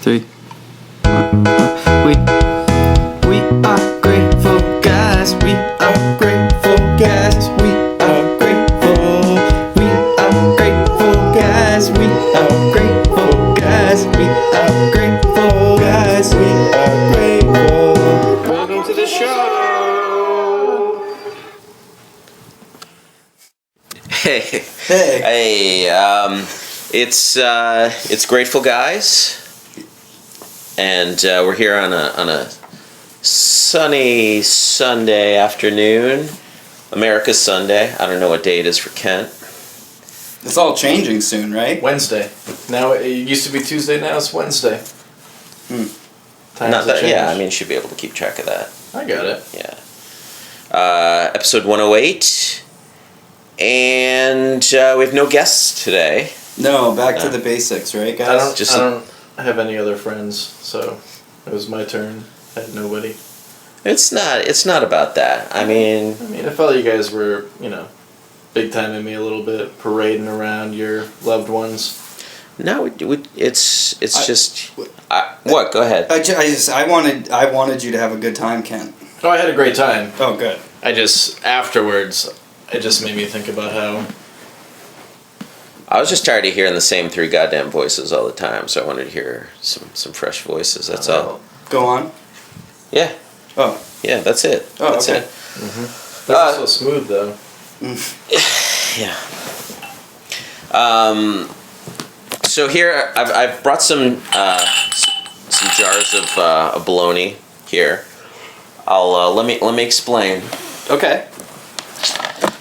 three. We are grateful guys. We are grateful guys. We are grateful. We are grateful guys. We are grateful guys. We are grateful guys. We are grateful. Welcome to the show. Hey, Hey. it's Grateful Guys, and we're here on a sunny Sunday afternoon, America's Sunday. I don't know what day it is for Kent. It's all changing soon, right? Wednesday. Now it used to be Tuesday. Now it's Wednesday. Times Not have that, yeah. changed. I mean, you should be able to keep track of that. I got it. Yeah. Episode 108, and we have no guests today. No, back to the basics, right, guys? I don't have any other friends, so it was my turn. I had nobody. It's not about that. I mean, I felt you guys were, big timing me a little bit, parading around your loved ones. no, it's just. What? Go ahead. I wanted you to have a good time, Kent. Oh, I had a great time. Oh, good. Afterwards, it just made me think about how. I was just tired of hearing the same three goddamn voices all the time, so I wanted to hear some fresh voices. That's all. Go on. Yeah, Oh. yeah, that's it. Oh, That's okay. it. That's so smooth, though. Yeah. So here I've brought some jars of bologna here. I'll let me explain. Okay.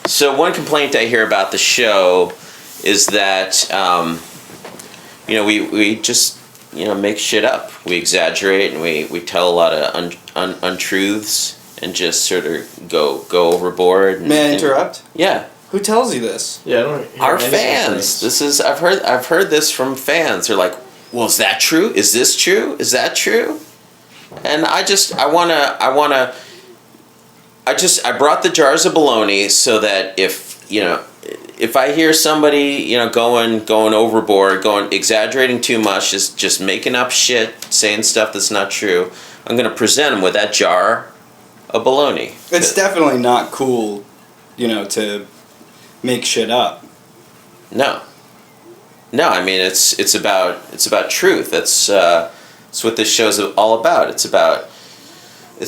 So one complaint I hear about the show is that we just make shit up. We exaggerate and we tell a lot of untruths and just sort of go overboard. May I interrupt? Yeah, Who tells you this? Yeah, I don't hear our any fans. complaints. I've heard this from fans. They're like, "Well, is that true? Is this true? Is that true?" And I brought the jars of bologna so that if I hear somebody, going overboard, exaggerating too much, just making up shit, saying stuff that's not true, I'm going to present them with that jar of bologna. It's definitely not cool, to make shit up. No. I mean, it's about truth. That's what this show's all about. It's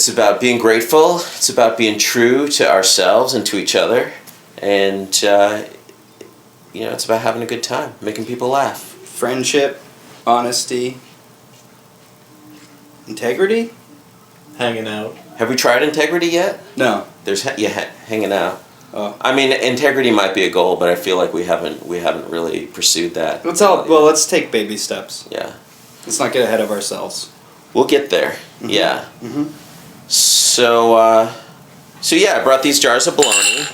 about being grateful. It's about being true to ourselves and to each other, and it's about having a good time, making people laugh. Friendship, honesty, integrity? Hanging out. Have we tried integrity yet? No. There's hanging out. Oh. I mean, integrity might be a goal, but I feel like we haven't really pursued that. Let's take baby steps. Yeah, Let's not get ahead of ourselves. we'll get there. Mhm. Yeah. Mm-hmm. So yeah, I brought these jars of bologna.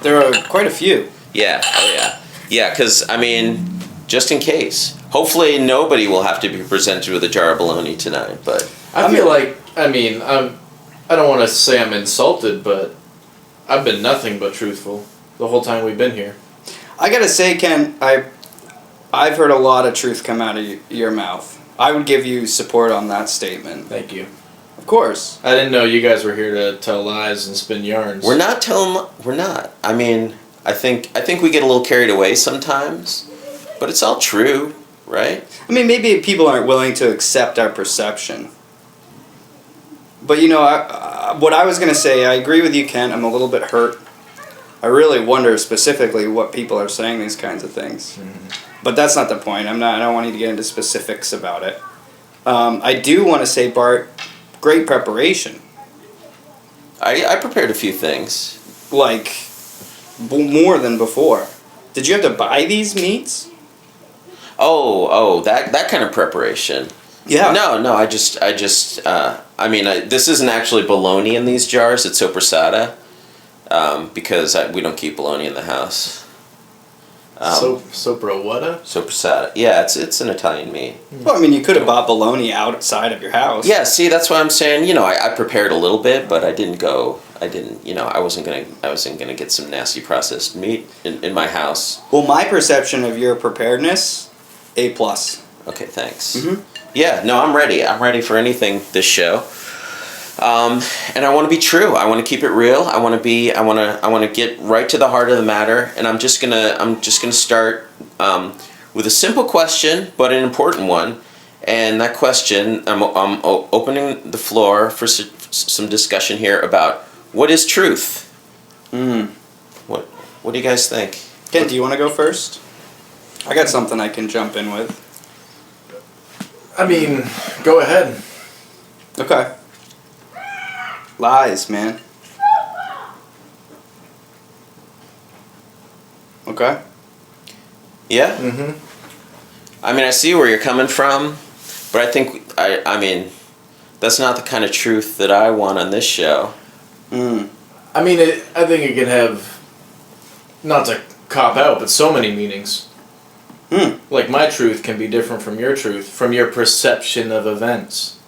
There are quite a few. Yeah, oh yeah. Yeah, because, just in case. Hopefully nobody will have to be presented with a jar of bologna tonight, but... I feel like, I don't want to say I'm insulted, but I've been nothing but truthful the whole time we've been here. I gotta say, Ken, I've heard a lot of truth come out of your mouth. I would give you support on that statement. Thank you. Of course. I didn't know you guys were here to tell lies and spin yarns. We're not. I think we get a little carried away sometimes, but it's all true, right? Maybe people aren't willing to accept our perception. But what I was gonna say, I agree with you, Ken. I'm a little bit hurt. I really wonder specifically what people are saying these kinds of things. Mm-hmm. But that's not the point. I don't want you to get into specifics about it. I do want to say, Bart, great preparation. I prepared a few things. Like, more than before. Did you have to buy these meats? Oh, that kind of preparation. Yeah. No, this isn't actually bologna in these jars, it's sopressata, because we don't keep bologna in the house. Sopressata? Sopressata. Yeah, it's an Italian meat. Well, you could have bought bologna outside of your house. Yeah, see, that's why I'm saying, I prepared a little bit, but I wasn't gonna get some nasty processed meat in my house. Well, my perception of your preparedness, A+. Okay, thanks. Mhm. Yeah, no, I'm ready. I'm ready for anything this show. And I want to be true. I want to keep it real. I want to get right to the heart of the matter. And I'm just gonna start with a simple question, but an important one. And that question, I'm opening the floor for some discussion here about what is truth. What do you guys think? Kent, do you want to go first? I got something I can jump in with. I mean, go ahead. Okay. Lies, man. Okay. Yeah? Mm-hmm. I mean, I see where you're coming from, but I think, I mean, that's not the kind of truth that I want on this show. I mean, I think it can have, not to cop out, but so many meanings. Like, my truth can be different from your truth, from your perception of events.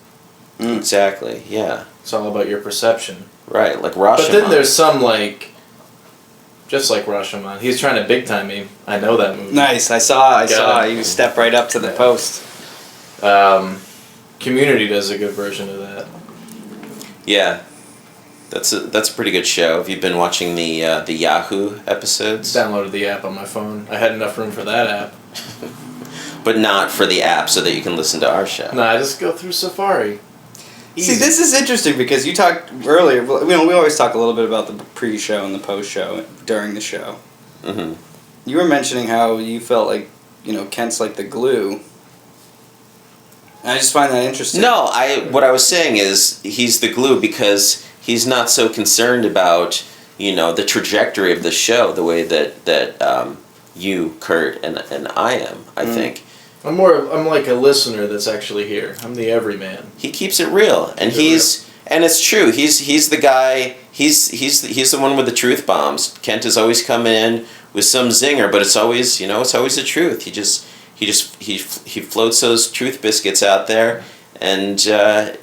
Exactly, yeah. It's all about your perception. Right, like Rashomon. But then there's some, like, just like Rashomon. He's trying to big time me. I know that movie. Nice. I saw. You step right up to the post. Community does a good version of that. Yeah. That's a pretty good show. Have you been watching the Yahoo episodes? Downloaded the app on my phone. I had enough room for that app. But not for the app so that you can listen to our show. No, I just go through Safari. Easy. See, this is interesting because you talked earlier. We always talk a little bit about the pre-show and the post-show during the show. Mm-hmm. You were mentioning how you felt like, Kent's like the glue. And I just find that interesting. No, what I was saying is he's the glue because he's not so concerned about, the trajectory of the show the way that you, Kurt, and I am, I think. I'm like a listener that's actually here. I'm the everyman. He keeps it real, and and it's true. He's the guy. He's the one with the truth bombs. Kent has always come in with some zinger, but it's always the truth. He floats those truth biscuits out there, and I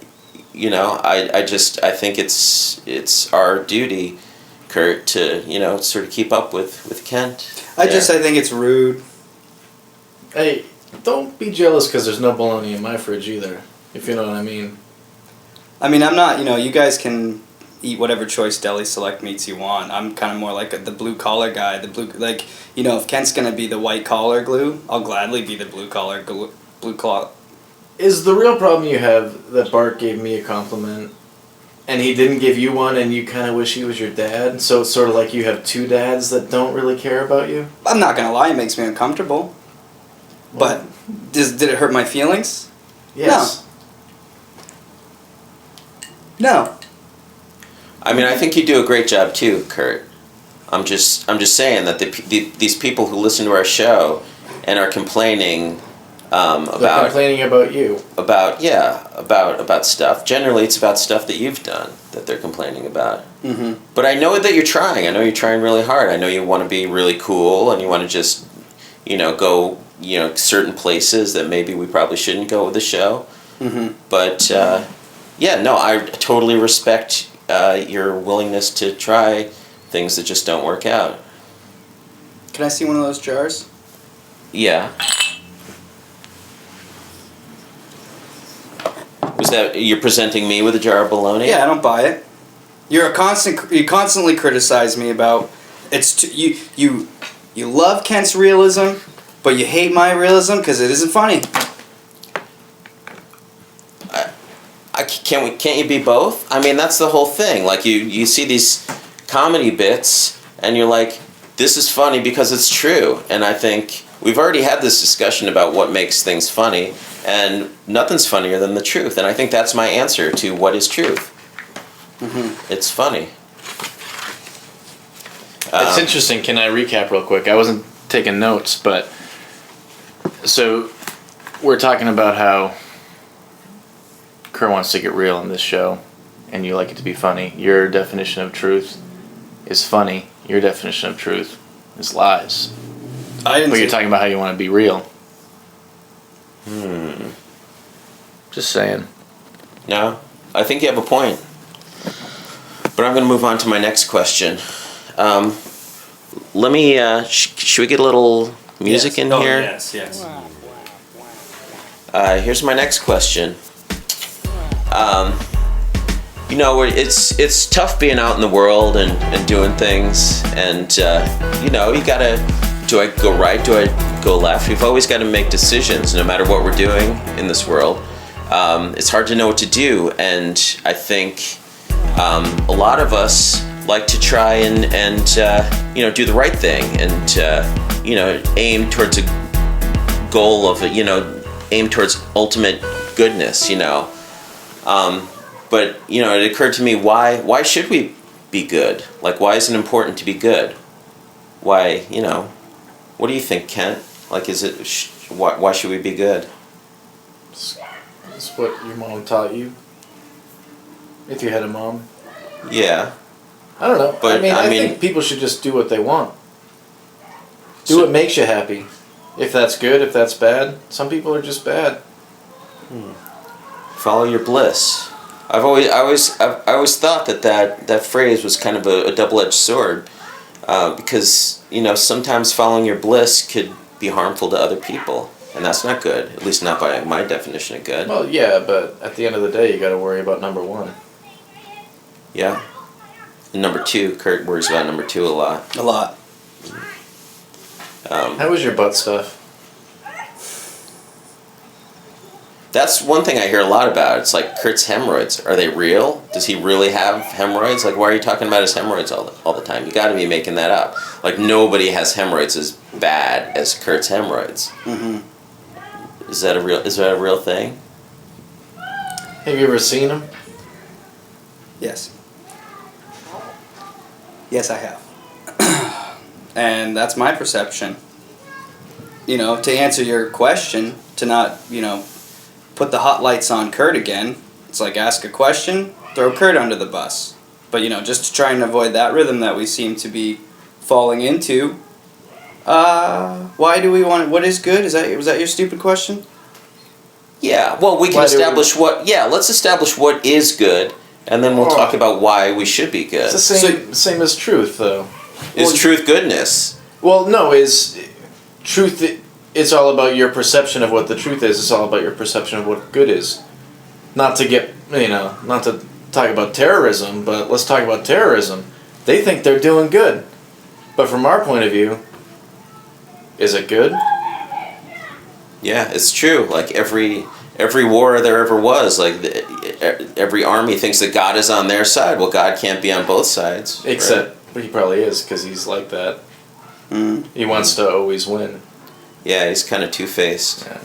think it's our duty, Kurt, to sort of keep up with Kent. I think it's rude. Hey, don't be jealous because there's no bologna in my fridge either, if you know what I mean. I mean, I'm not, you guys can eat whatever choice deli select meats you want. I'm kind of more like the blue collar guy. If Kent's going to be the white collar glue, I'll gladly be the blue collar glue. Is the real problem you have that Bart gave me a compliment and he didn't give you one and you kind of wish he was your dad? So it's sort of like you have two dads that don't really care about you? I'm not going to lie, it makes me uncomfortable. But did it hurt my feelings? Yes. No. I mean, I think you do a great job too, Kurt. I'm just saying that these people who listen to our show and are complaining They're complaining about you. About stuff. Generally, it's about stuff that you've done that they're complaining about. Mm-hmm. But I know that you're trying. I know you're trying really hard. I know you want to be really cool and you want to just, go, certain places that maybe we probably shouldn't go with the show. Mm-hmm. But I totally respect your willingness to try things that just don't work out. Can I see one of those jars? Yeah. Was that you're presenting me with a jar of bologna? Yeah, I don't buy it. You constantly criticize me about you love Kent's realism, but you hate my realism because it isn't funny. Can't you be both? I mean, that's the whole thing. Like you see these comedy bits and you're like, this is funny because it's true. And I think we've already had this discussion about what makes things funny, and nothing's funnier than the truth. And I think that's my answer to what is truth. Mm-hmm. It's funny. It's interesting. Can I recap real quick? I wasn't taking notes, but so we're talking about how Kurt wants to get real on this show, and you like it to be funny. Your definition of truth is funny. Your definition of truth is lies. But you're talking about how you want to be real. Just saying. No, I think you have a point. But I'm going to move on to my next question. Let me. Should we get a little music in here? Yes. Here's my next question. You know, it's tough being out in the world and doing things, and you know, you gotta, do I go right, do I go left? We've always got to make decisions no matter what we're doing in this world. It's hard to know what to do, and I think a lot of us like to try and you know, do the right thing, and you know, aim towards a goal of, you know, aim towards ultimate goodness, you know. But, you know, it occurred to me, why should we be good? Like, why is it important to be good? Why, you know, what do you think, Kent? Like, is it, why should we be good? That's what your mom taught you. If you had a mom. Yeah. I don't know. But, I I mean- think people should just do what they want. Do what makes you happy. If that's good, if that's bad. Some people are just bad. Follow your bliss. I always thought that phrase was kind of a double-edged sword, because, you know, sometimes following your bliss could be harmful to other people, and that's not good. At least not by my definition of good. Well, yeah, but at the end of the day, you got to worry about number one. Yeah. And number two, Kurt worries about number two a lot. A lot. How was your butt stuff? That's one thing I hear a lot about. It's like, Kurt's hemorrhoids. Are they real? Does he really have hemorrhoids? Like, why are you talking about his hemorrhoids all the time? You got to be making that up. Like, nobody has hemorrhoids as bad as Kurt's hemorrhoids. Mm-hmm. Is that a real thing? Have you ever seen him? Yes. Yes, I have. And that's my perception. You know, to answer your question, to not, you know, put the hot lights on Kurt again, it's like, ask a question, throw Kurt under the bus. But, you know, just to try and avoid that rhythm that we seem to be falling into, why do we want, what is good? Was that your stupid question? Yeah. Well, we can establish let's establish what is good, and then we'll talk about why we should be good. It's the same as truth, though. Is truth goodness? Well, no, is truth. It's all about your perception of what the truth is. It's all about your perception of what good is. Not to get, you know, not to talk about terrorism, but let's talk about terrorism. They think they're doing good. But from our point of view, is it good? Yeah, it's true. Like, every war there ever was, like, every army thinks that God is on their side. Well, God can't be on both sides. Except, but he probably is, because he's like that. Mm. He wants to always win. Yeah, he's kind of two-faced. Yeah.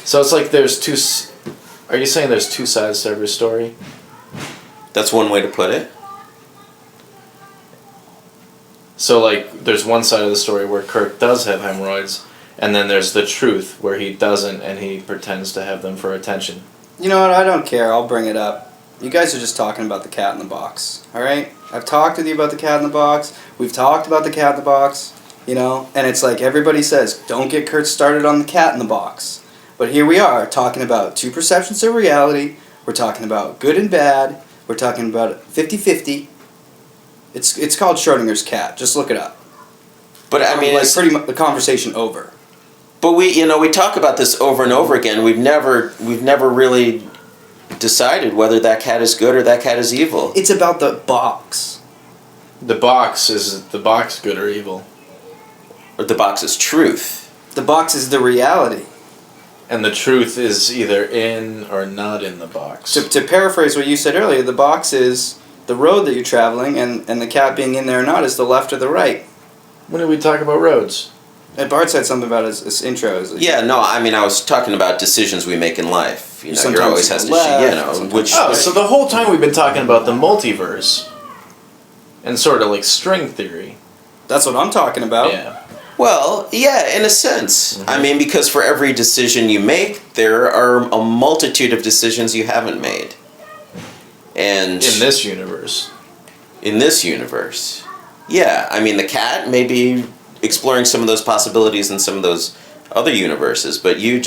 So it's like there's two... Are you saying there's two sides to every story? That's one way to put it. So, like, there's one side of the story where Kurt does have hemorrhoids, and then there's the truth where he doesn't and he pretends to have them for attention. You know what? I don't care. I'll bring it up. You guys are just talking about the cat in the box, alright? I've talked with you about the cat in the box. We've talked about the cat in the box, you know? And it's like everybody says, don't get Kurt started on the cat in the box. But here we are, talking about two perceptions of reality. We're talking about good and bad. We're talking about 50-50. It's called Schrodinger's cat. Just look it up. But I mean, like, it's pretty much the conversation over. But we talk about this over and over again. We've never really decided whether that cat is good or that cat is evil. It's about the box. The box, is the box good or evil? Or the box is truth. The box is the reality. And the truth is either in or not in the box. To paraphrase what you said earlier, the box is the road that you're traveling, and the cat being in there or not is the left or the right. When did we talk about roads? And Bart said something about his intro. Yeah, no, I mean, I was talking about decisions we make in life. You know, Sometimes you're always to has the to, left, which. Oh, so the whole time we've been talking about the multiverse. And sort of like string theory. That's what I'm talking about. Yeah. Well, yeah, in a sense. Mm-hmm. I mean, because for every decision you make, there are a multitude of decisions you haven't made. And In this universe. In this universe. Yeah, I mean, the cat may be exploring some of those possibilities in some of those other universes, but you're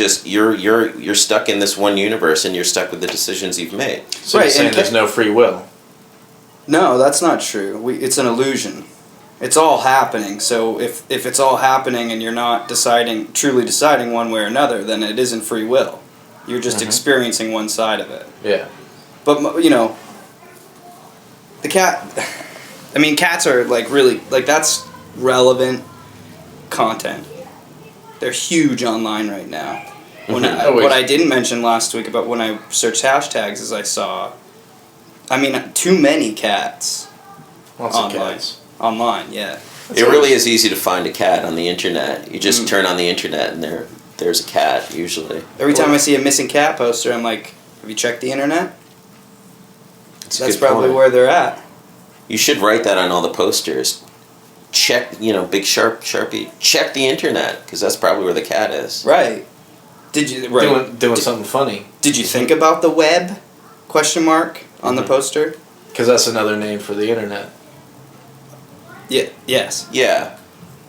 stuck in this one universe, and you're stuck with the decisions you've made. So Right, you're saying and there's no free will. No, that's not true. It's an illusion. It's all happening. So if it's all happening and you're not truly deciding one way or another, then it isn't free will. You're just experiencing one side of it. Yeah. But, you know, the cat... I mean, cats are, like, really... Like, that's relevant content. They're huge online right now. When what I didn't mention last week about when I searched hashtags is I saw... I mean, too many cats. Lots of cats. Online, yeah. It really is easy to find a cat on the internet. You just turn on the internet and there's a cat usually. Every time I see a missing cat poster, I'm like, have you checked the internet? That's a That's good probably point. where they're at. You should write that on all the posters. Check, big Sharpie. Check the internet because that's probably where the cat is. Right. Did you Doing something funny. Did you think about the web? Question mark on the poster. Because that's another name for the internet. Yeah. Yes. Yeah.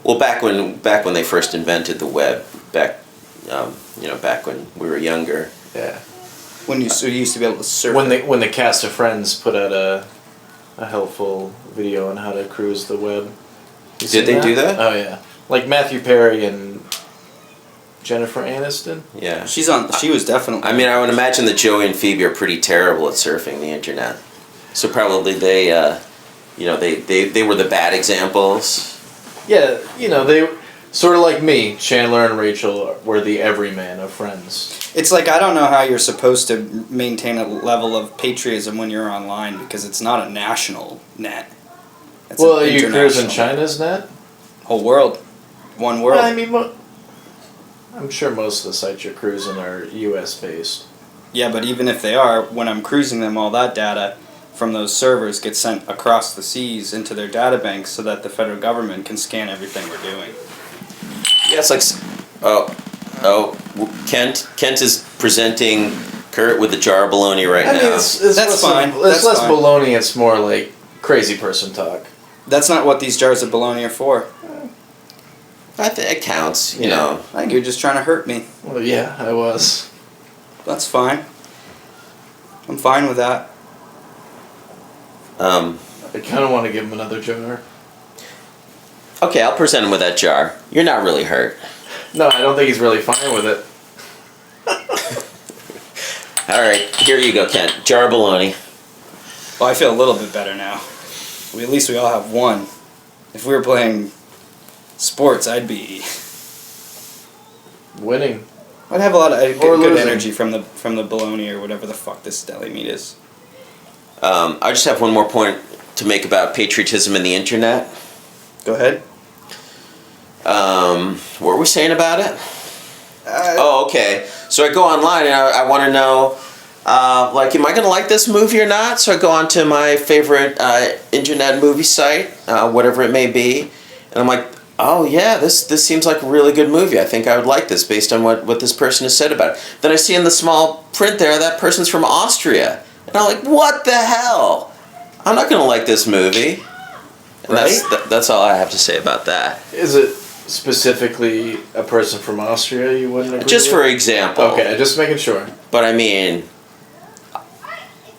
Well, back when they first invented the web, back when we were younger. Yeah. When you used to be able to surf. When the cast of Friends put out a helpful video on how to cruise the web. You Did seen they do that? Oh yeah. Like Matthew Perry and Jennifer Aniston. Yeah. She was definitely. I mean, I would imagine that Joey and Phoebe are pretty terrible at surfing the internet. So probably they were the bad examples. Yeah, they sort of like me. Chandler and Rachel were the everyman of Friends. It's like I don't know how you're supposed to maintain a level of patriotism when you're online because it's not a national net. It's Well, an are you cruising international- China's net? Whole world, one world. Well, I mean, I'm sure most of the sites you're cruising are U.S. based. Yeah, but even if they are, when I'm cruising them, all that data from those servers gets sent across the seas into their data banks so that the federal government can scan everything we're doing. Yeah, it's like, Kent is presenting Kurt with a jar of bologna right I now. mean, it's That's fine. It's That's less fine. baloney. It's more like crazy person talk. That's not what these jars of bologna are for. I think it counts, you Yeah. know. I think you're just trying to hurt me. Well, yeah, I was. That's fine. I'm fine with that. I kind of want to give him another jar. Okay, I'll present him with that jar. You're not really hurt. No, I don't think he's really fine with it. All right, here you go, Kent. Jar of bologna. Well, I feel a little bit better now. At least we all have one. If we were playing sports, I'd Winning. have a lot of Or good losing. energy from the bologna or whatever the fuck this deli meat is. I just have one more point to make about patriotism and the internet. Go ahead. What were we saying about it? Oh, okay. So I go online and I want to know, am I going to like this movie or not? So I go onto my favorite internet movie site, whatever it may be, and I'm like, oh yeah, this seems like a really good movie. I think I would like this based on what this person has said about it. Then I see in the small print there that person's from Austria, and I'm like, what the hell? I'm not going to like this movie. And that's all I have to say about that. Is it specifically a person from Austria you wouldn't agree Just with? for example. Okay, just making sure. But I mean,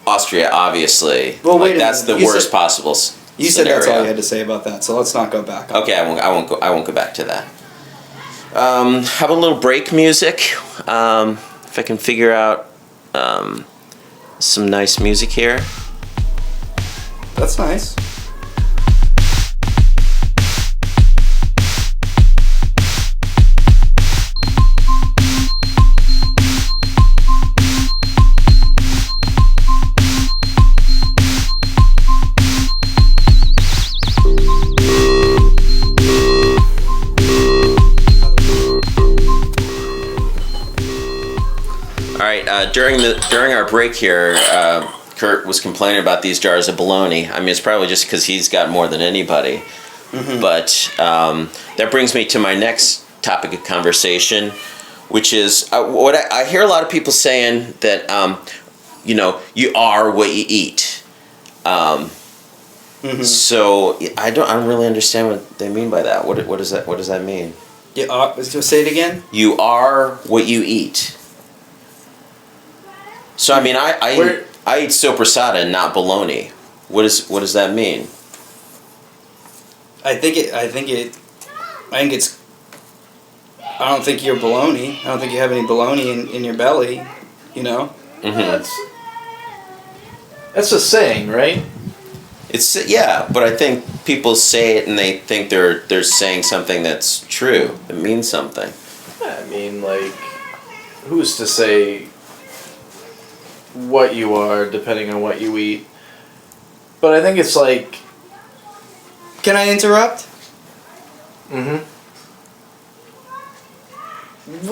Austria, obviously. Well, wait a that's the minute. You worst said- possible You said that's all scenario. you had to say about that, so let's not go back. Okay, I won't go back to that. Have a little break music. If I can figure out some nice music here. That's nice. All right. During our break here, Kurt was complaining about these jars of bologna. I mean, it's probably just because he's got more than anybody. But that brings me to my next topic of conversation, which is what I hear a lot of people saying that you are what you eat. So I don't really understand what they mean by that. What does that mean? Yeah. Say it again. You are what you eat. So I mean, I eat sopressata and not bologna. What does that mean? I think it's. I don't think you're baloney. I don't think you have any baloney in your belly. You know. Mm-hmm. That's a saying, right? But I think people say it and they think they're saying something that's true. It means something. I mean, like, who's to say what you are depending on what you eat? But I think it's like. Can I interrupt? Mm-hmm.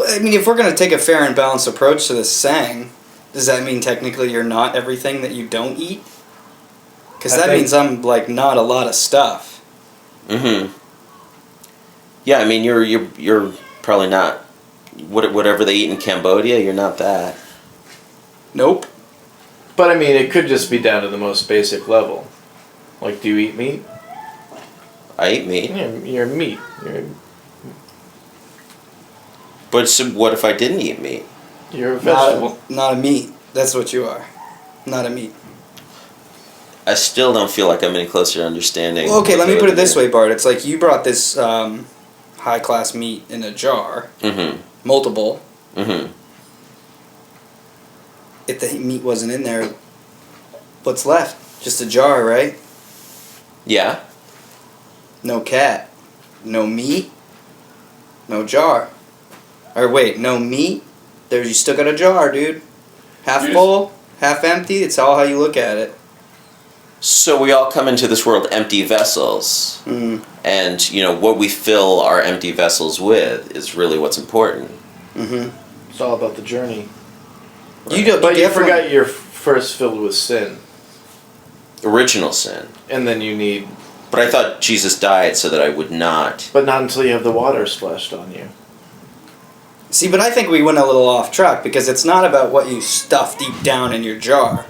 I mean, if we're gonna take a fair and balanced approach to this saying, does that mean technically you're not everything that you don't eat? Because that means I'm like not a lot of stuff. Mm-hmm. Yeah, I mean you're probably not whatever they eat in Cambodia. You're not that. Nope. But I mean, it could just be down to the most basic level. Like, do you eat meat? I eat meat. Yeah, you're meat. But so what if I didn't eat meat? You're a vegetable. Not a meat. That's what you are. Not a meat. I still don't feel like I'm any closer to understanding. Well, okay, let me what put it they this do. way, Bart. It's like you brought this high-class meat in a jar. Mm-hmm. Multiple. Mm-hmm. If the meat wasn't in there, what's left? Just a jar, right? Yeah. No cat. No meat. No jar. Or wait, no meat. You still got a jar, dude. Half full, half empty. It's all how you look at it. So we all come into this world empty vessels, and what we fill our empty vessels with is really what's important. Mm-hmm. It's all about the journey. You don't. But you forgot you're first filled with sin, Original sin. and then you need. But I thought Jesus died so that I would not. But not until you have the water splashed on you. See, but I think we went a little off track because it's not about what you stuff deep down in your jar.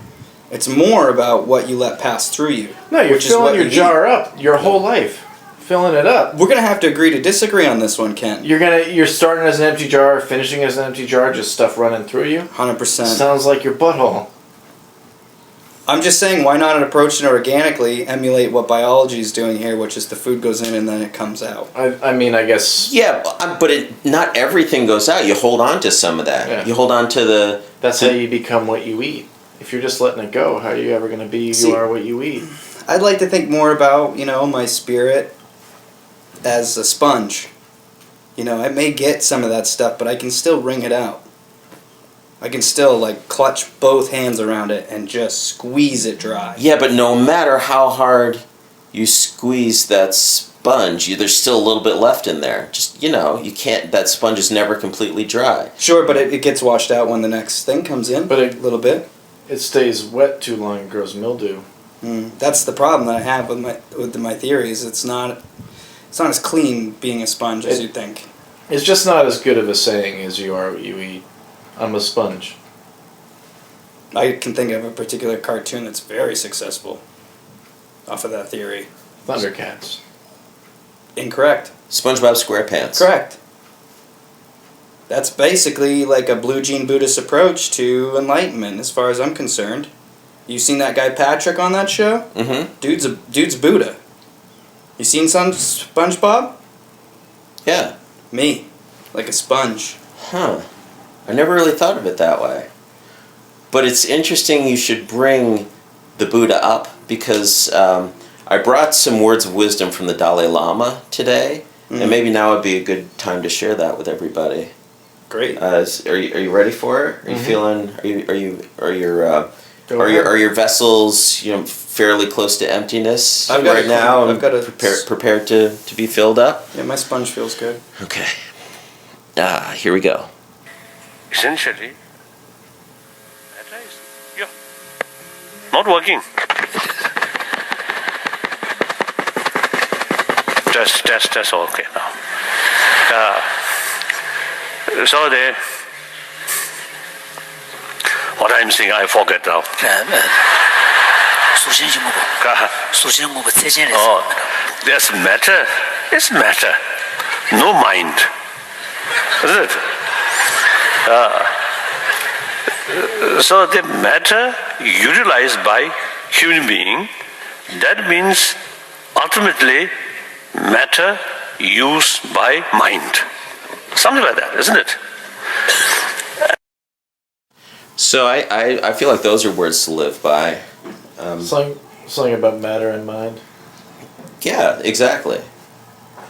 It's more about what you let pass through you. No, you're which is what filling your you jar up your whole life, filling it up. We're gonna have to agree to disagree on this one, Ken. You're starting as an empty jar, finishing as an empty jar, just stuff running through you. 100%. Sounds like your butthole. I'm just saying, why not approach it organically, emulate what biology is doing here, which is the food goes in and then it comes out. I mean, I guess. Yeah, but not everything goes out. You hold on to some of that. Yeah. You hold on to the. That's how you become what you eat. If you're just letting it go, how are you ever going to be See, you are what you eat? I'd like to think more about, my spirit as a sponge. I may get some of that stuff, but I can still wring it out. I can still, clutch both hands around it and just squeeze it dry. Yeah, but no matter how hard you squeeze that sponge, there's still a little bit left in there. Just, you can't. That sponge is never completely dry. Sure, but it gets washed out when the next thing comes in. But a little bit. It stays wet too long and grows mildew. That's the problem that I have with my theories. It's not as clean being a sponge as you think. It's just not as good of a saying as you are what you eat. I'm a sponge. I can think of a particular cartoon that's very successful off of that theory. Thundercats. Incorrect. SpongeBob SquarePants. Correct. That's basically like a blue jean Buddhist approach to enlightenment, as far as I'm concerned. You seen that guy Patrick on that show? Mm-hmm. Dude's Buddha. You seen some SpongeBob? Yeah. Me, like a sponge. Huh. I never really thought of it that way. But it's interesting you should bring the Buddha up because I brought some words of wisdom from the Dalai Lama today, and maybe now would be a good time to share that with everybody. Great. Are you ready for it? Are you feeling? Are your vessels fairly close to emptiness right now? I've got a prepared to be filled up. Yeah, my sponge feels good. Okay. Here we go. Essentially, yeah, not working. Test, okay now. So what I'm saying, I forget now. Oh, there's matter. It's matter. No mind. Isn't it? So the matter utilized by human being, that means ultimately matter used by mind. Something like that, isn't it? So I feel like those are words to live by. Something about matter and mind. Yeah, exactly.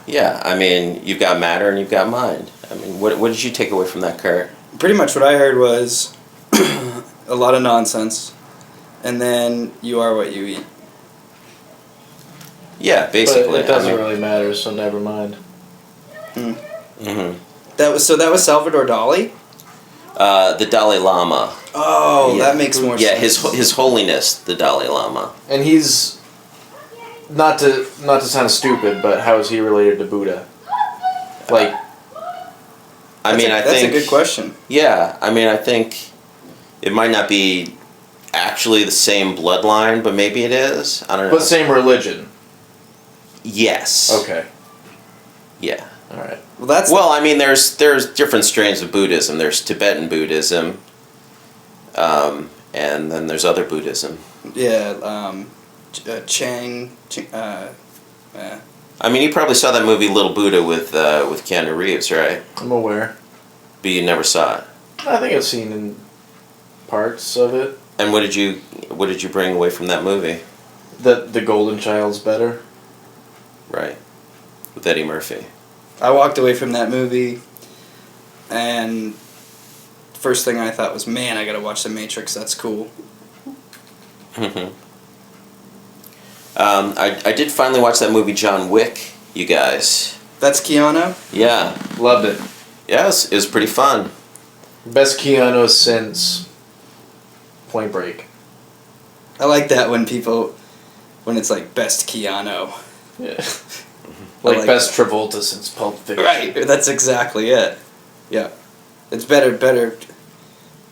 Yeah, I mean, you've got matter and you've got mind. I mean, what did you take away from that, Kurt? Pretty much what I heard was a lot of nonsense, and then you are what you eat. Yeah, basically. But it doesn't I mean, really matter, so never mind. mhm. That was Salvador Dali. The Dalai Lama. Oh, Yeah. that makes more Yeah, sense. His Holiness, the Dalai Lama. And he's not to sound stupid, but how is he related to Buddha? Like, I mean, I think that's a good question. Yeah, I mean, I think it might not be actually the same bloodline, but maybe it is. I don't know. but same religion. Yes. Okay. Yeah. All right. Well, that's Well, I mean, there's different strains of Buddhism. There's Tibetan Buddhism, and then there's other Buddhism. Chang. I mean, you probably saw that movie Little Buddha with Keanu Reeves, right? I'm aware. But you never saw it. I think I've seen in parts of it And what did you bring away from that movie? that the Golden Child's better. Right, with Eddie Murphy. I walked away from that movie, and first thing I thought was, man, I gotta watch The Matrix. That's cool. I did finally watch that movie John Wick, you guys. That's Keanu. Yeah. Loved it. Yeah, it was pretty fun. Best Keanu since Point Break. I like that when it's like best Keanu. Yeah. I like like best Travolta since Pulp Fiction. Right. That's exactly it. Yeah. It's better.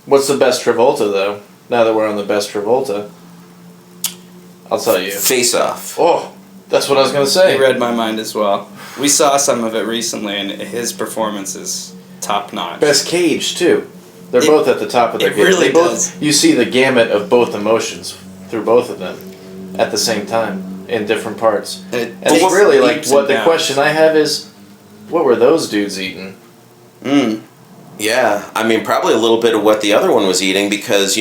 What's the best Travolta though? Now that we're on the best Travolta, I'll tell you. Face Off. Oh, that's what I was gonna say. He read my mind as well. We saw some of it recently, and his performance is top notch. Best Cage too. They're It- both at the top of their it game. really They both, does. You see the gamut of both emotions through both of them at the same time in different parts. It And it's takes really like leaps what and the bounds. question I have is, what were those dudes eating? Yeah, I mean, probably a little bit of what the other one was eating because,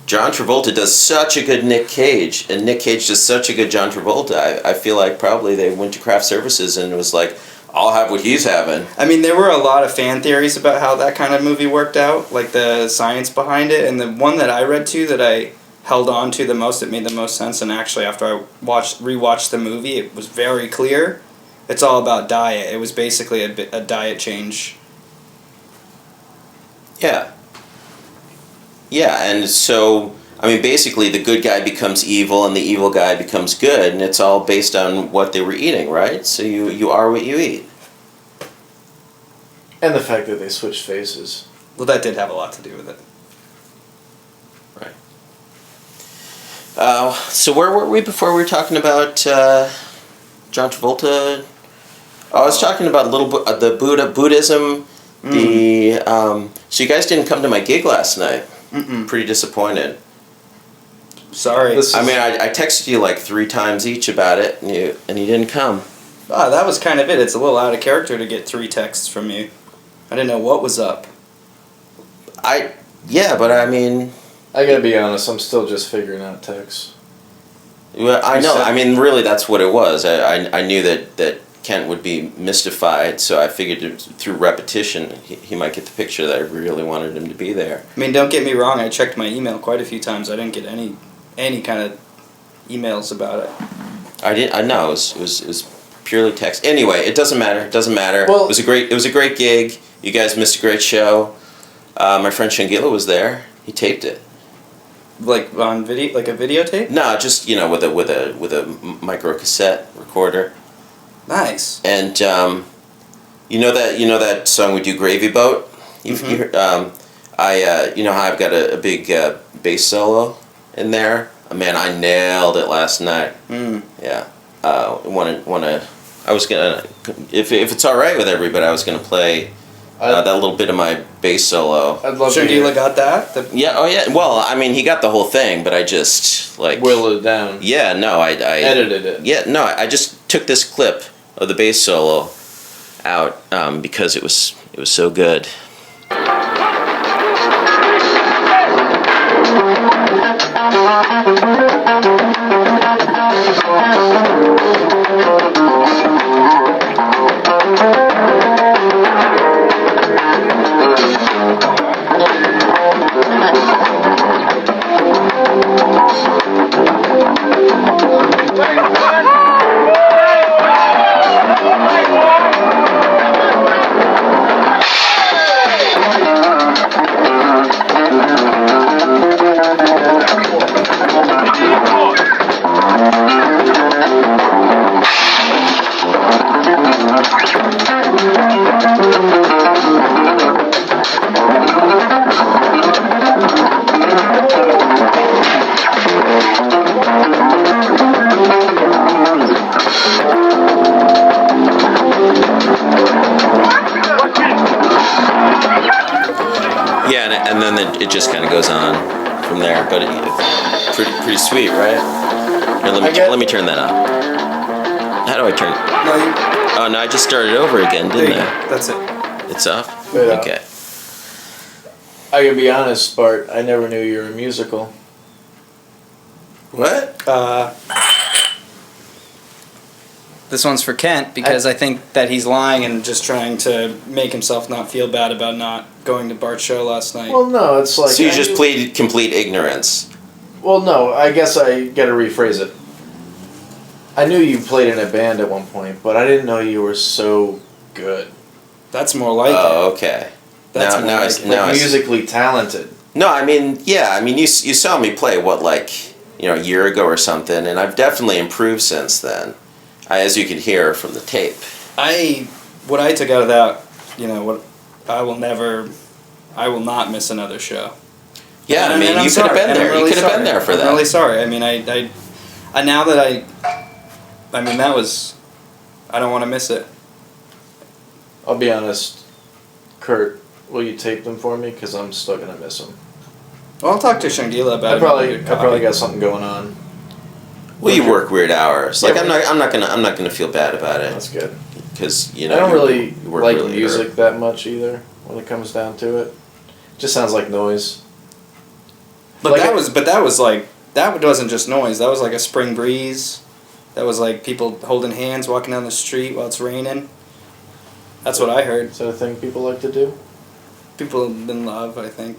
John Travolta does such a good Nick Cage, and Nick Cage does such a good John Travolta. I feel like probably they went to craft services and was like, I'll have what he's having. I mean, there were a lot of fan theories about how that kind of movie worked out, like the science behind it. And the one that I read to that I held on to the most, it made the most sense. And actually, after I rewatched the movie, it was very clear. It's all about diet. It was basically a diet change. Yeah. Yeah, and so, I mean, basically the good guy becomes evil and the evil guy becomes good, and it's all based on what they were eating, right? So you are what you eat. And the fact that they switched faces. Well, that did have a lot to do with it. Right. So where were we before we were talking about John Travolta? Oh, I was talking about the Buddhism. So you guys didn't come to my gig last night. Pretty disappointed. Sorry. I mean, I texted you like 3 times each about it, and you didn't come. That was kind of it. It's a little out of character to get 3 texts from you. I didn't know what was up. Yeah, but I mean, I gotta be honest, I'm still just figuring out text. well, I You know. said- I mean, really, that's what it was. I knew that Kent would be mystified, so I figured through repetition he might get the picture that I really wanted him to be there. I mean, don't get me wrong. I checked my email quite a few times. I didn't get any kind of emails about it. I know it was purely text. Anyway, it doesn't matter. It doesn't matter. Well- it was a great gig. You guys missed a great show. My friend Shangila was there. He taped it. Like on video, like a videotape. No, just with a micro cassette recorder. Nice. And you know that song we do, Gravy Boat. You heard, how I've got a big bass solo in there. Man, I nailed it last night. Yeah. I was gonna, if it's all right with everybody, I was gonna play that little bit of my bass solo. I'd love to hear Shangila got that. Yeah. Oh yeah. Well, I mean, he got the whole thing, but I just whittle it down. Yeah. No. I Edited it. Yeah. No. I just took this clip of the bass solo out because it was so good. Yeah, and then it just kind of goes on from there. But pretty sweet, right? Here, let me turn that up. How do I turn? No, you, Oh no, I just started over again, there didn't you I? go. That's it. It's off. Yeah. Okay. I can be honest, Bart. I never knew you were a musical. What? This one's for Kent because I think that he's lying and just trying to make himself not feel bad about not going to Bart's show last night. Well, no, it's like. So you just plead complete ignorance. Well, no, I guess I gotta rephrase it. I knew you played in a band at one point, but I didn't know you were so good. That's more like it. Oh, okay. That's now, more now, like I, it. now I see. Musically talented. No, I mean, yeah, I mean, you saw me play a year ago or something, and I've definitely improved since then, as you can hear from the tape. What I took out of that, I will not miss another show. Yeah, I And mean, I'm you could have sorry, been and I'm there. really You could have sorry. been there for I'm that. really sorry. I mean, I now that I don't want to miss it. I'll be honest, Kurt. Will you tape them for me? Because I'm still gonna miss them. Well, I'll talk to Shangila about I it. probably got something going on. Well, you work weird hours. Like Yeah, I'm not gonna feel bad about it That's good. because I don't really you work like really music hard. that much either. When it comes down to it, just sounds like noise. But Like that wasn't just noise. That was like a spring breeze. That was like people holding hands, walking down the street while it's raining. That's what I heard. Is that a thing people like to do? People in love, I think.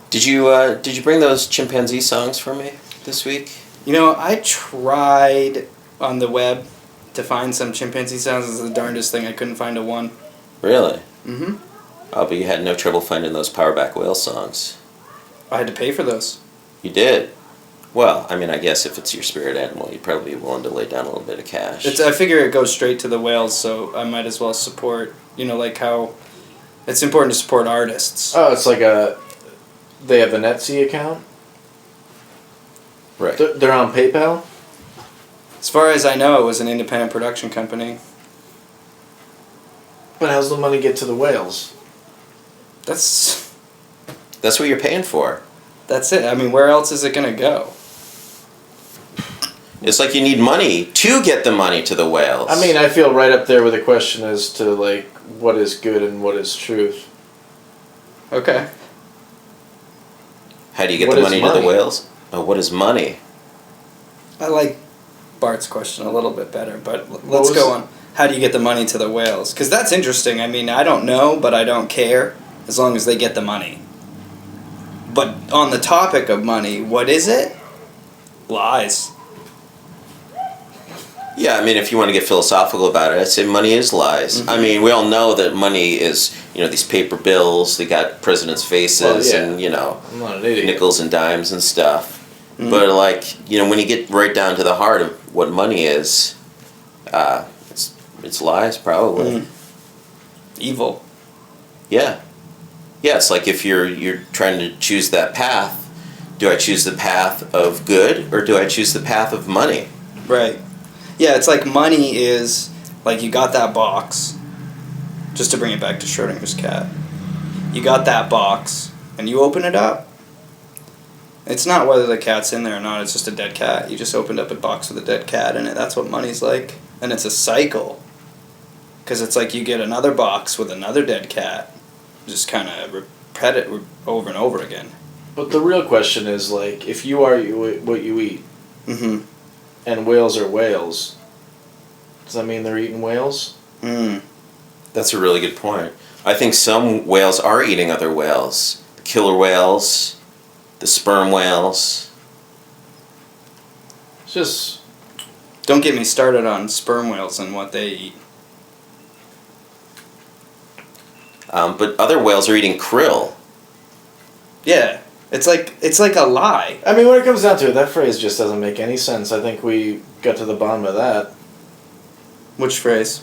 Did you bring those chimpanzee songs for me this week? I tried on the web to find some chimpanzee sounds. It's the darndest thing. I couldn't find a one. Really? Mm-hmm. Oh, but you had no trouble finding those Powerback Whale songs. I had to pay for those. You did. Well, I mean, I guess if it's your spirit animal, you'd probably be willing to lay down a little bit of cash. I figure it goes straight to the whales, so I might as well support. Like how it's important to support artists. Oh, it's like they have an Etsy account. Right. They're on PayPal. As far as I know, it was an independent production company. But how's the money get to the whales? That's That's what you're paying for. it. I mean, where else is it gonna go? It's like you need money to get the money to the whales. I mean, I feel right up there with the question as to like what is good and what is truth. Okay. how do you get what the is money to money? the whales? Oh, what is money? I like Bart's question a little bit better, but let's was go it? on. How do you get the money to the whales? Because that's interesting. I mean, I don't know, but I don't care as long as they get the money. But on the topic of money, what is it? Lies. Yeah, I mean, if you want to get philosophical about it, I'd say money is lies. Mm-hmm. I mean, we all know that money is, these paper bills, they got presidents' faces Well, yeah. and, I'm not an idiot. nickels and dimes and stuff. Mm-hmm. But, when you get right down to the heart of what money is, it's lies, probably. Mm-hmm. Evil. Yeah. Yeah, it's like if you're trying to choose that path, do I choose the path of good or do I choose the path of money? Right. Yeah, it's like money is like you got that box. Just to bring it back to Schrodinger's cat. You got that box and you open it up. It's not whether the cat's in there or not, it's just a dead cat. You just opened up a box with a dead cat in it. That's what money's like. and it's a cycle. Because it's like you get another box with another dead cat, just kind of repeat it over and over again. But the real question is, like, if you are what you eat, Mm-hmm. and whales are whales, does that mean they're eating whales? Mm. That's a really good point. I think some whales are eating other whales. The killer whales, the sperm whales. It's just, Don't get me started on sperm whales and what they eat. But other whales are eating krill. Yeah, it's like a lie. I mean, when it comes down to it, that phrase just doesn't make any sense. I think we got to the bottom of that. Which phrase?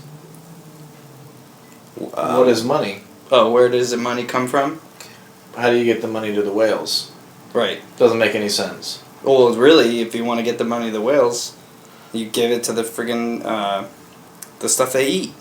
What is money? Oh, where does the money come from? How do you get the money to the whales? Right. Doesn't make any sense. Well, really, if you want to get the money to the whales, you give it to the friggin' the stuff they eat.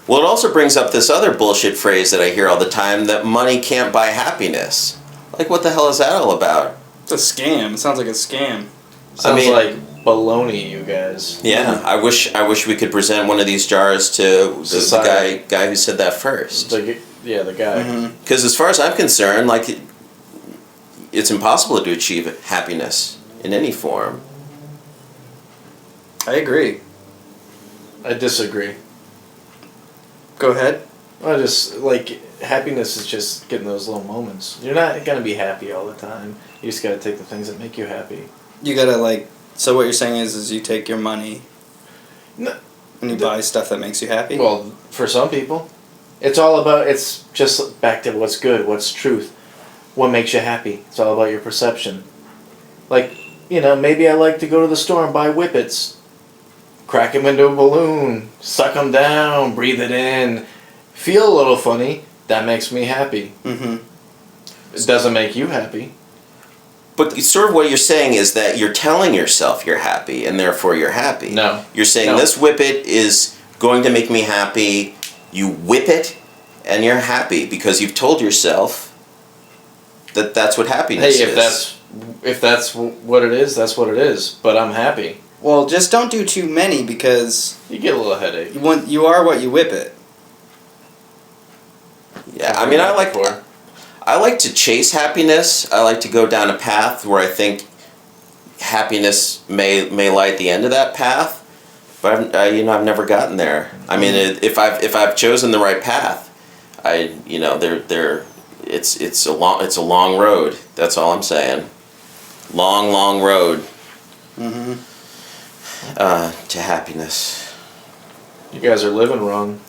Well, it also brings up this other bullshit phrase that I hear all the time, that money can't buy happiness. Like, what the hell is that all about? It's a scam. It sounds like a scam. Sounds mean- like baloney, you guys. Yeah, I wish we could present one of these jars to the Society. guy who said that first. The guy. Mm-hmm. Because as far as I'm concerned, like, it's impossible to achieve happiness in any form. I agree. I disagree. Go ahead. I just, like, happiness is just getting those little moments. You're not going to be happy all the time. You just got to take the things that make you happy. You gotta So what you're saying is you take your money No. and you buy stuff that makes you happy. Well, for some people, it's all about, it's just back to what's good, what's truth, what makes you happy. It's all about your perception. Like, maybe I like to go to the store and buy whippets, crack them into a balloon, suck them down, breathe it in, feel a little funny. That makes me happy. Mm-hmm. It doesn't make you happy. But sort of what you're saying is that you're telling yourself you're happy, and therefore you're happy. No. You're saying No. this whippet is going to make me happy. You whip it, and you're happy because you've told yourself that that's what happiness Hey, is. if that's what it is, that's what it is. But I'm happy. Well, just don't do too many because You get a little headache. you are what you whip it. Yeah, I mean, I like to chase happiness. I like to go down a path where I think happiness may lie at the end of that path, but I've never gotten there. I mean, if I've chosen the right path, it's a long road. That's all I'm saying. Long road Mm-hmm. to happiness. You guys are living wrong.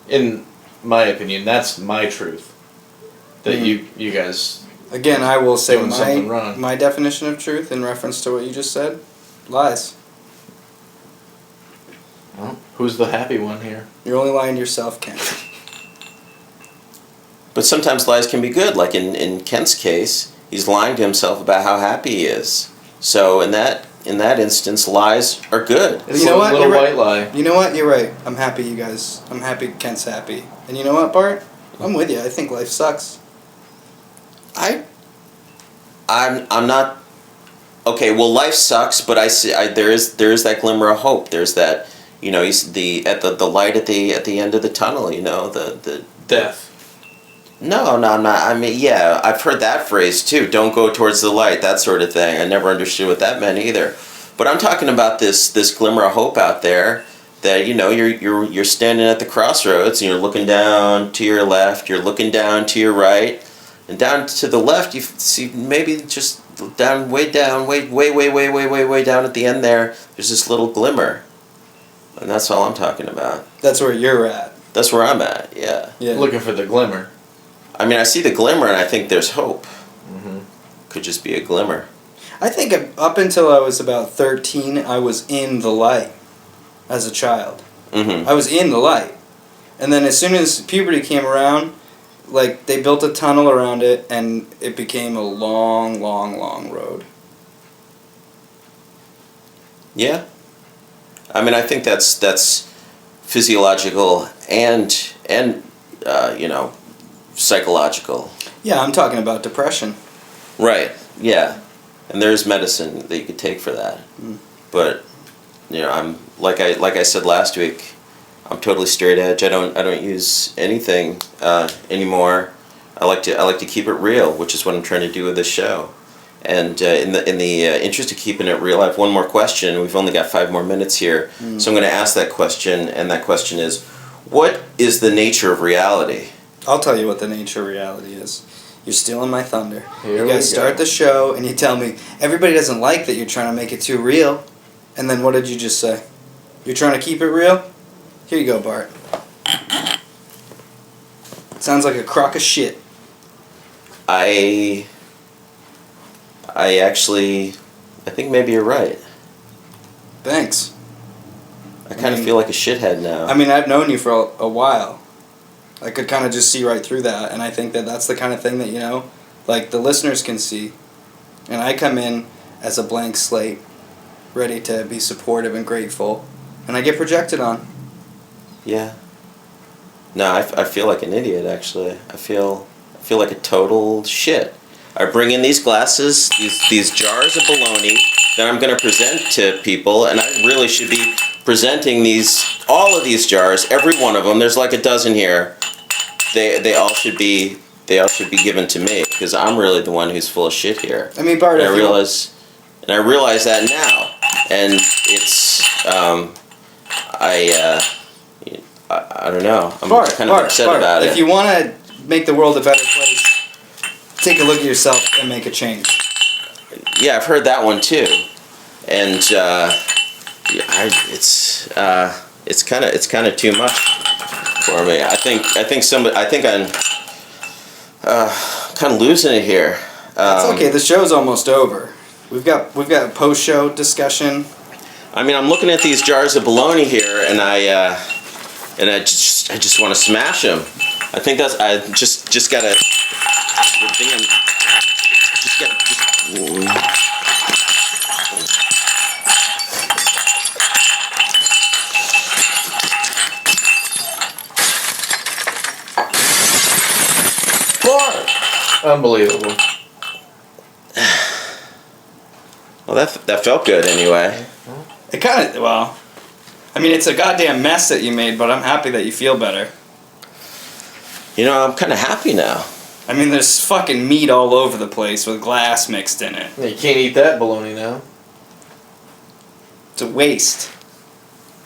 In my opinion, that's my truth. That you guys... Again, I will say Doing something wrong. my definition of truth in reference to what you just said, lies. Well, who's the happy one here? You're only lying to yourself, Ken. But sometimes lies can be good. Like in Kent's case, he's lying to himself about how happy he is. So in that instance, lies are good. It's You know a what? little You're white lie. You know what? You're right. I'm happy, you guys. I'm happy Kent's happy. And you know what, Bart? I'm with you. I think life sucks. I'm not. Okay, well, life sucks, but there is that glimmer of hope. There's that, he's the light at the end of the tunnel. The Death. No, I'm not. I mean, yeah, I've heard that phrase too. Don't go towards the light, that sort of thing. I never understood what that meant either. But I'm talking about this glimmer of hope out there. That you're standing at the crossroads and you're looking down to your left, you're looking down to your right, and down to the left you see maybe just way down at the end there. There's this little glimmer, and that's all I'm talking about. That's where you're at. That's where I'm at. Yeah. Yeah. Looking for the glimmer. I mean, I see the glimmer and I think there's hope. Mm-hmm. Could just be a glimmer. I think up until I was about 13, I was in the light as a child. Mm-hmm. I was in the light. And then as soon as puberty came around, they built a tunnel around it and it became a long road. Yeah. I mean, I think that's physiological and psychological. Yeah, I'm talking about depression. Right. Yeah. And there's medicine that you could take for that. Mm. But I'm like I said last week. I'm totally straight edge. I don't use anything anymore. I like to keep it real, which is what I'm trying to do with this show. And in the interest of keeping it real, I have one more question. We've only got 5 more minutes here, so I'm going to ask that question. And that question is, what is the nature of reality? I'll tell you what the nature of reality is. You're stealing my thunder. Here You we guys go. start the show and you tell me everybody doesn't like that you're trying to make it too real. And then what did you just say? You're trying to keep it real? Here you go, Bart. Sounds like a crock of shit. I think maybe you're right. Thanks. I kind of mean- feel like a shithead now. I mean, I've known you for a while. I could kind of just see right through that, and I think that that's the kind of thing that, like the listeners can see. And I come in as a blank slate, ready to be supportive and grateful, and I get projected on. Yeah. No, I feel like an idiot, actually. I feel like a total shit. I bring in these glasses, these jars of bologna that I'm going to present to people, and I really should be presenting all of these jars, every one of them. There's like a dozen here. They all should be given to me because I'm really the one who's full of shit here. I mean, Bart, And I if you- realize that now, and it's I don't know. I'm kind of upset about it. If you want to make the world a better place, take a look at yourself and make a change. Yeah, I've heard that one too, and it's kind of too much for me. I think I'm kind of losing it here. It's okay. The show's almost over. We've got a post-show discussion. I mean, I'm looking at these jars of bologna here, and I just want to smash them. I think I just gotta. Unbelievable. Well, that felt good anyway. It kind of, well, I mean, it's a goddamn mess that you made, but I'm happy that you feel better. You know, I'm kind of happy now. I mean, there's fucking meat all over the place with glass mixed in it. You can't eat that bologna now. It's a waste.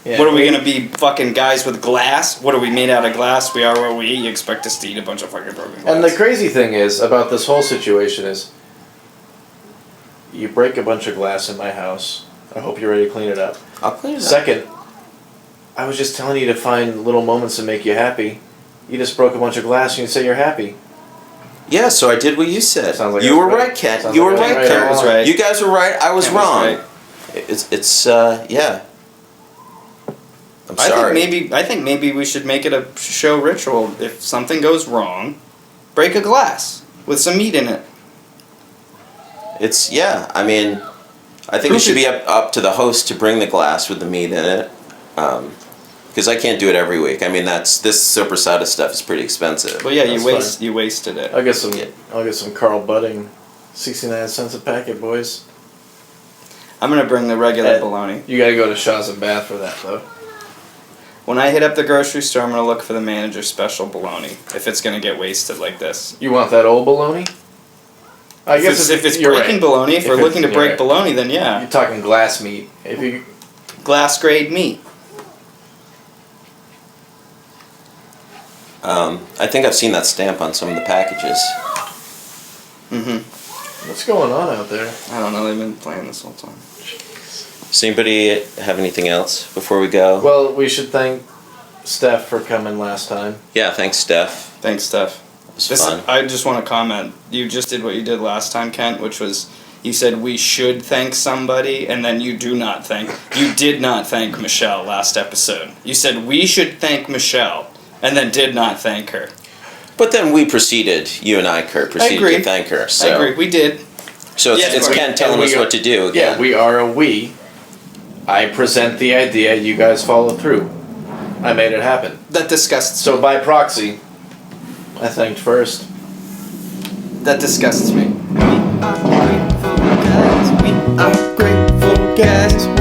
Yeah. What are we gonna be, fucking guys with glass? What are we made out of glass? We are what we eat. You expect us to eat a bunch of fucking broken glass. And the crazy thing is about this whole situation is, you break a bunch of glass in my house. I hope you're ready to clean it up. I'll clean it up. Second, I was just telling you to find little moments that make you happy. You just broke a bunch of glass and you say you're happy. Yeah, so I did what you said. Sounds like You I were was right. right, Ken. Sounds You were like I was right, right. Ken. Ken was right. You guys were right. I was Ken was wrong. right. It's yeah. I'm I sorry. think maybe we should make it a show ritual. If something goes wrong, break a glass with some meat in it. It's yeah. I mean, I think it should be up to the host to bring the glass with the meat in it, because I can't do it every week. I mean, this super sada stuff is pretty expensive. Well, yeah, That's you wasted it. I'll get some. Yeah. I'll get some Carl Budding, 69 cents a packet, boys. I'm gonna bring the regular Ed. bologna. You gotta go to Shaw's and Bath for that though. When I hit up the grocery store, I'm gonna look for the manager's special bologna. If it's gonna get wasted like this. You want that old bologna? I guess if it's you're breaking right. bologna, if If we're it's- looking to you're break right. bologna, then yeah, You're talking glass meat. If you glass grade meat. I think I've seen that stamp on some of the packages. what's going on out there? I don't know. They've been playing this whole time. Does anybody have anything else before we go? Well, we should thank Steph for coming last time. Yeah, thanks, Steph. Thanks, Steph. It was fun. I just want to comment. You just did what you did last time, Kent, which was you said we should thank somebody, and then you did not thank Michelle last episode. You said we should thank Michelle, and then did not thank her. But then we proceeded, you and I, Kurt, proceeded agree. to thank her. So, I agree. We did. So it's, Yes, it's we- Ken telling and we us are- what to do again. Yeah, we are a we. I present the idea, you guys follow through. I made it happen. That disgusts. So by proxy, I thanked first. That disgusts me. We are grateful guys. We are grateful guys.